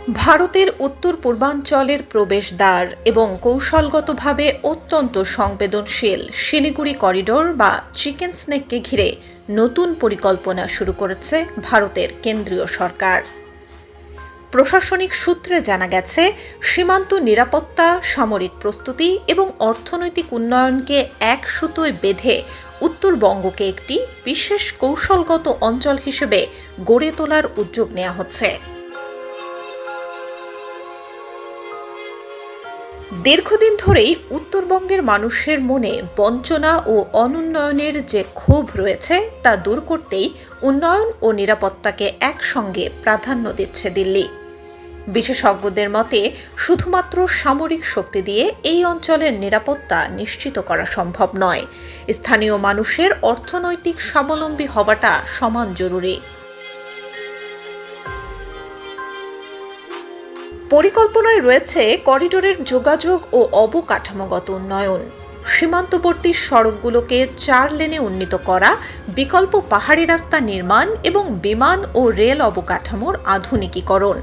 ভারতের উত্তর পূর্বাঞ্চলের প্রবেশদ্বার এবং কৌশলগতভাবে অত্যন্ত সংবেদনশীল শিলিগুড়ি করিডোর বা চিকেন স্নেককে ঘিরে নতুন পরিকল্পনা শুরু করেছে ভারতের কেন্দ্রীয় সরকার। প্রশাসনিক সূত্রে জানা গেছে, সীমান্ত নিরাপত্তা, সামরিক প্রস্তুতি এবং অর্থনৈতিক উন্নয়নকে এক সুতোয় বেঁধে উত্তরবঙ্গকে একটি বিশেষ কৌশলগত অঞ্চল হিসেবে গড়ে তোলার উদ্যোগ নেওয়া হচ্ছে। দীর্ঘদিন ধরেই উত্তরবঙ্গের মানুষের মনে বঞ্চনা ও অনুন্নয়নের যে ক্ষোভ রয়েছে তা দূর করতেই উন্নয়ন ও নিরাপত্তাকে একসঙ্গে প্রাধান্য দিচ্ছে দিল্লি। বিশেষজ্ঞদের মতে, শুধুমাত্র সামরিক শক্তি দিয়ে এই অঞ্চলের নিরাপত্তা নিশ্চিত করা সম্ভব নয়। স্থানীয় মানুষের অর্থনৈতিক স্বাবলম্বী হওয়াটা সমান জরুরি। পরিকল্পনায় রয়েছে করিডোরের যোগাযোগ ও অবকাঠামোগত উন্নয়ন, সীমান্তবর্তী সড়কগুলোকে 4 লেনে উন্নীত করা, বিকল্প পাহাড়ি রাস্তা নির্মাণ এবং বিমান ও রেল অবকাঠামোর আধুনিকীকরণ।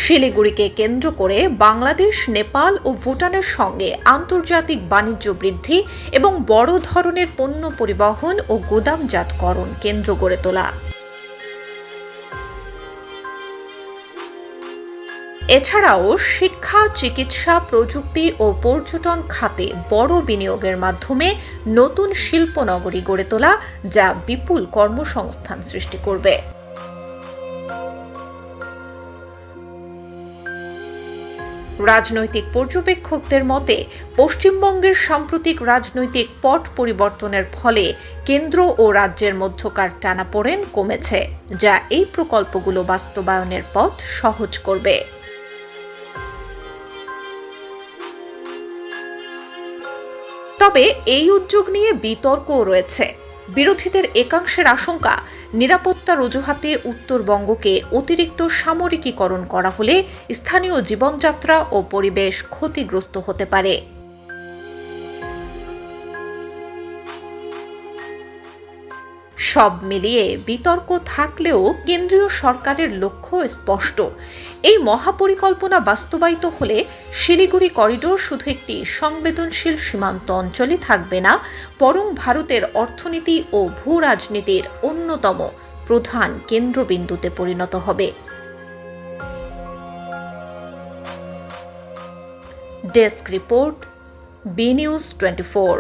শিলিগুড়িকে কেন্দ্র করে বাংলাদেশ, নেপাল ও ভুটানের সঙ্গে আন্তর্জাতিক বাণিজ্য বৃদ্ধি এবং বড় ধরনের পণ্য পরিবহন ও গুদামজাতকরণ কেন্দ্র গড়ে তোলা। এছাড়াও শিক্ষা, চিকিৎসা, প্রযুক্তি ও পর্যটন খাতে বড় বিনিয়োগের মাধ্যমে নতুন শিল্পনগরী গড়ে তোলা, যা বিপুল কর্মসংস্থান সৃষ্টি করবে। রাজনৈতিক পর্যবেক্ষকদের মতে, পশ্চিমবঙ্গের সাম্প্রতিক রাজনৈতিক পট পরিবর্তনের ফলে কেন্দ্র ও রাজ্যের মধ্যকার টানাপোড়েন কমেছে, যা এই প্রকল্পগুলো বাস্তবায়নের পথ সহজ করবে। তবে এই উদ্যোগ নিয়ে বিতর্কও রয়েছে। বিরোধীদের একাংশের আশঙ্কা, নিরাপত্তার অজুহাতে উত্তরবঙ্গকে অতিরিক্ত সামরিকীকরণ করা হলে স্থানীয় জীবনযাত্রা ও পরিবেশ ক্ষতিগ্রস্ত হতে পারে। সব মিলিয়ে বিতর্ক থাকলেও কেন্দ্রীয় সরকারের লক্ষ্য স্পষ্ট। এই মহাপরিকল্পনা বাস্তবায়িত হলে শিলিগুড়ি করিডোর শুধু একটি সংবেদনশীল সীমান্ত অঞ্চলই থাকবে না, বরং ভারতের অর্থনীতি ও ভূ রাজনীতির অন্যতম প্রধান কেন্দ্রবিন্দুতে পরিণত হবে। Desk report, B news 24।